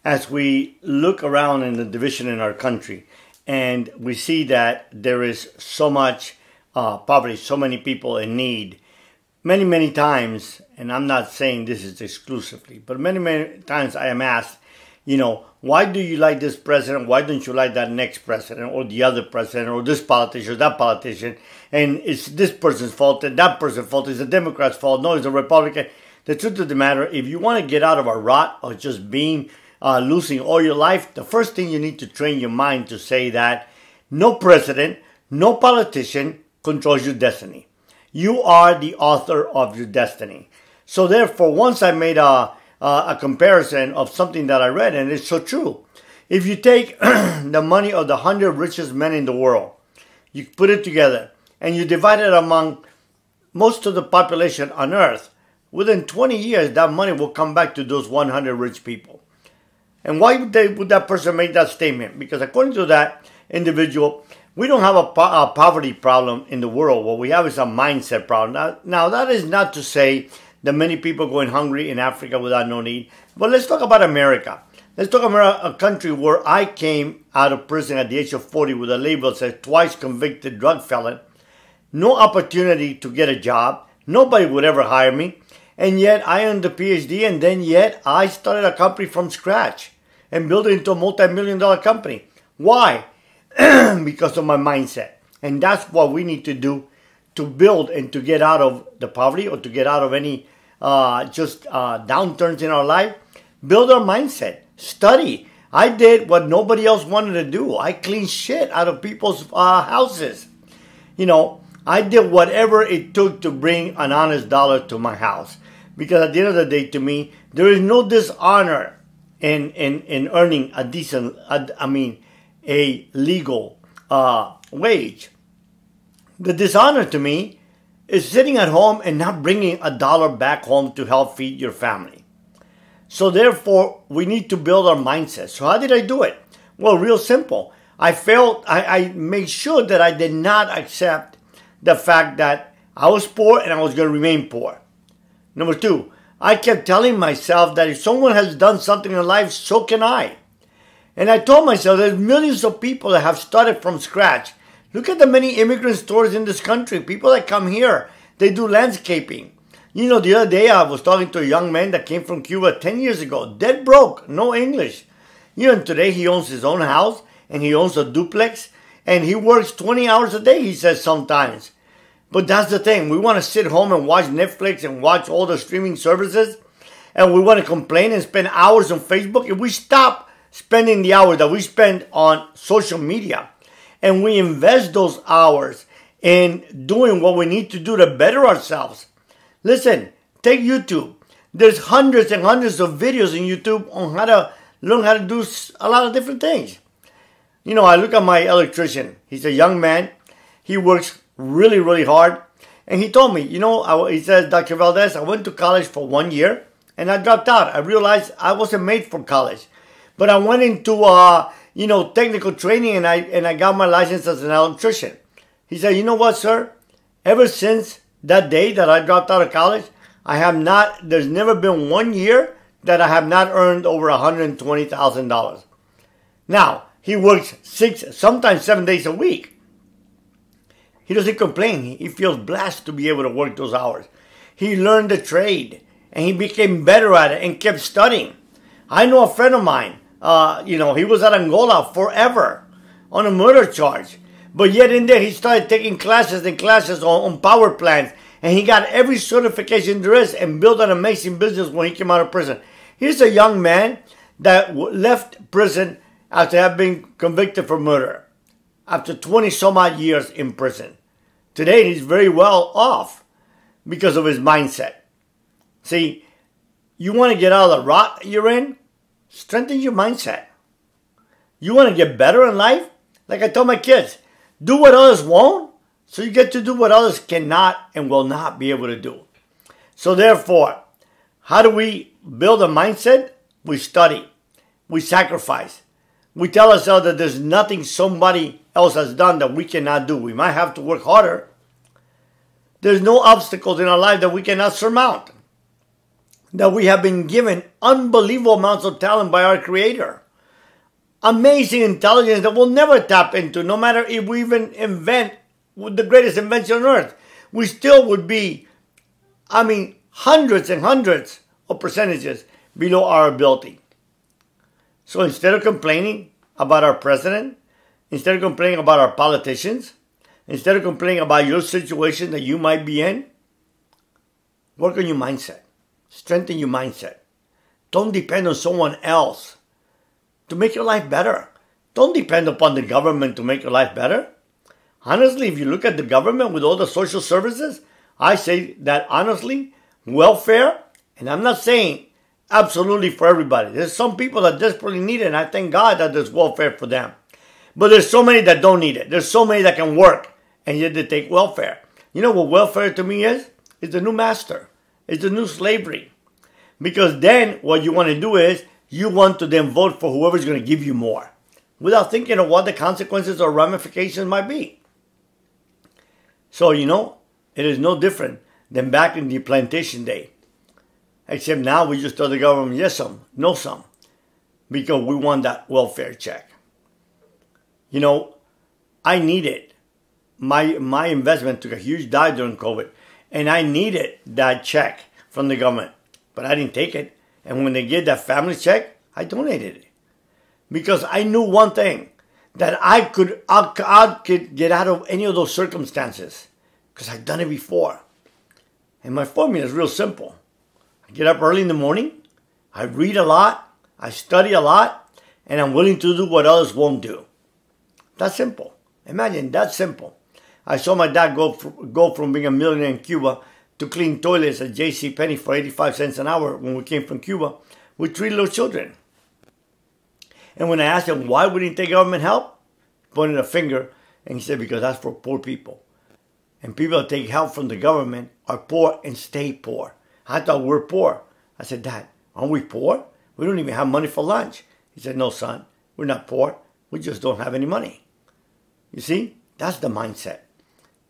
as we look around in the division in our country and we see that there is so much poverty, so many people in need, many times, and I'm not saying this is exclusively, but many times I am asked, why do you like this president? Why don't you like that next president or the other president or this politician or that politician? And it's this person's fault and that person's fault. It's the Democrat's fault. No, it's the Republican. The truth of the matter, if you want to get out of a rut of just being losing all your life, the first thing you need to train your mind to say that no president, no politician controls your destiny. You are the author of your destiny. So therefore, once I made a comparison of something that I read, and it's so true. If you take the money of the 100 richest men in the world, you put it together, and you divide it among most of the population on Earth, within 20 years, that money will come back to those 100 rich people. And why would that person make that statement? Because according to that individual, we don't have a poverty problem in the world. What we have is a mindset problem. Now, that is not to say that many people going hungry in Africa without no need. But let's talk about America. Let's talk about a country where I came out of prison at the age of 40 with a label that says twice convicted drug felon. No opportunity to get a job. Nobody would ever hire me. And yet I earned a Ph.D. and then yet I started a company from scratch and built it into a multi-million-dollar company. Why? Because of my mindset. And that's what we need to do to build and to get out of the poverty or to get out of any downturns in our life. Build our mindset. Study. I did what nobody else wanted to do. I cleaned shit out of people's houses. I did whatever it took to bring an honest dollar to my house. Because at the end of the day, to me, there is no dishonor in earning a decent, a legal wage. The dishonor to me is sitting at home and not bringing a dollar back home to help feed your family. So therefore, we need to build our mindset. So how did I do it? Well, real simple. I made sure that I did not accept the fact that I was poor and I was going to remain poor. Number two, I kept telling myself that if someone has done something in life, so can I. And I told myself there's millions of people that have started from scratch. Look at the many immigrant stories in this country. People that come here, they do landscaping. The other day I was talking to a young man that came from Cuba 10 years ago, dead broke, no English. And today he owns his own house and he owns a duplex and he works 20 hours a day, he says sometimes. But that's the thing. We want to sit home and watch Netflix and watch all the streaming services. And we want to complain and spend hours on Facebook. If we stop spending the hours that we spend on social media and we invest those hours in doing what we need to do to better ourselves. Listen, take YouTube. There's hundreds and hundreds of videos in YouTube on how to learn how to do a lot of different things. I look at my electrician. He's a young man. He works really hard. And he told me, he says, Dr. Valdes, I went to college for 1 year and I dropped out. I realized I wasn't made for college. But I went into, technical training and I got my license as an electrician. He said, you know what, sir? Ever since that day that I dropped out of college, there's never been 1 year that I have not earned over $120,000. Now, he works 6, sometimes 7 days a week. He doesn't complain. He feels blessed to be able to work those hours. He learned the trade and he became better at it and kept studying. I know a friend of mine, he was at Angola forever on a murder charge. But yet in there, he started taking classes and classes on power plants. And he got every certification there is and built an amazing business when he came out of prison. Here's a young man that left prison after having been convicted for murder. After 20 some odd years in prison. Today, he's very well off because of his mindset. See, you want to get out of the rut you're in? Strengthen your mindset. You want to get better in life? Like I tell my kids, do what others won't, so you get to do what others cannot and will not be able to do. So therefore, how do we build a mindset? We study. We sacrifice. We tell ourselves that there's nothing somebody else has done that we cannot do. We might have to work harder. There's no obstacles in our life that we cannot surmount. that we have been given unbelievable amounts of talent by our Creator. Amazing intelligence that we'll never tap into, no matter if we even invent the greatest invention on earth. We still would be, hundreds and hundreds of percentages below our ability. So instead of complaining about our president, instead of complaining about our politicians, instead of complaining about your situation that you might be in, work on your mindset. Strengthen your mindset. Don't depend on someone else to make your life better. Don't depend upon the government to make your life better. Honestly, if you look at the government with all the social services, I say that honestly, welfare, and I'm not saying absolutely for everybody. There's some people that desperately need it, and I thank God that there's welfare for them. But there's so many that don't need it. There's so many that can work, and yet they take welfare. You know what welfare to me is? It's the new master. It's the new slavery. Because then what you want to do is you want to then vote for whoever's going to give you more without thinking of what the consequences or ramifications might be. So, it is no different than back in the plantation day. Except now we just tell the government, yes some, no some. Because we want that welfare check. I needed, my investment took a huge dive during COVID. And I needed that check from the government. But I didn't take it. And when they gave that family check, I donated it. Because I knew one thing. That I could get out of any of those circumstances. Because I've done it before. And my formula is real simple. I get up early in the morning. I read a lot. I study a lot. And I'm willing to do what others won't do. That's simple. Imagine, that's simple. I saw my dad go from being a millionaire in Cuba to clean toilets at JCPenney for 85 cents an hour when we came from Cuba with 3 little children. And when I asked him why we didn't take government help, he pointed a finger and he said, because that's for poor people. And people that take help from the government are poor and stay poor. I thought we're poor. I said, Dad, aren't we poor? We don't even have money for lunch. He said, no, son, we're not poor. We just don't have any money. You see, that's the mindset.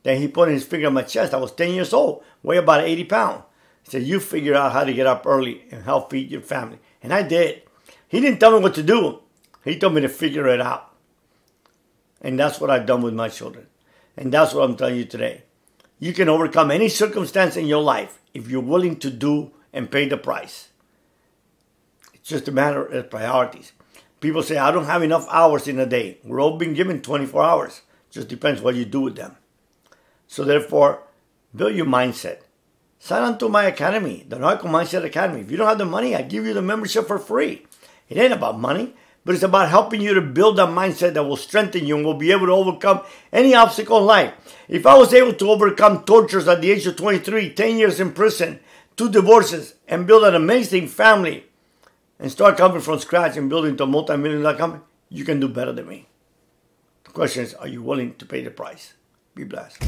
Then he put his finger on my chest. I was 10 years old, weigh about 80 pounds. He said, you figure out how to get up early and help feed your family. And I did. He didn't tell me what to do. He told me to figure it out. And that's what I've done with my children. And that's what I'm telling you today. You can overcome any circumstance in your life if you're willing to do and pay the price. It's just a matter of priorities. People say, I don't have enough hours in a day. We're all being given 24 hours. Just depends what you do with them. So therefore, build your mindset. Sign on to my academy, the Narco Mindset Academy. If you don't have the money, I give you the membership for free. It ain't about money, but it's about helping you to build a mindset that will strengthen you and will be able to overcome any obstacle in life. If I was able to overcome tortures at the age of 23, 10 years in prison, 2 divorces, and build an amazing family, and start coming from scratch and building to a multi-million-dollar company, you can do better than me. The question is, are you willing to pay the price? Be blessed.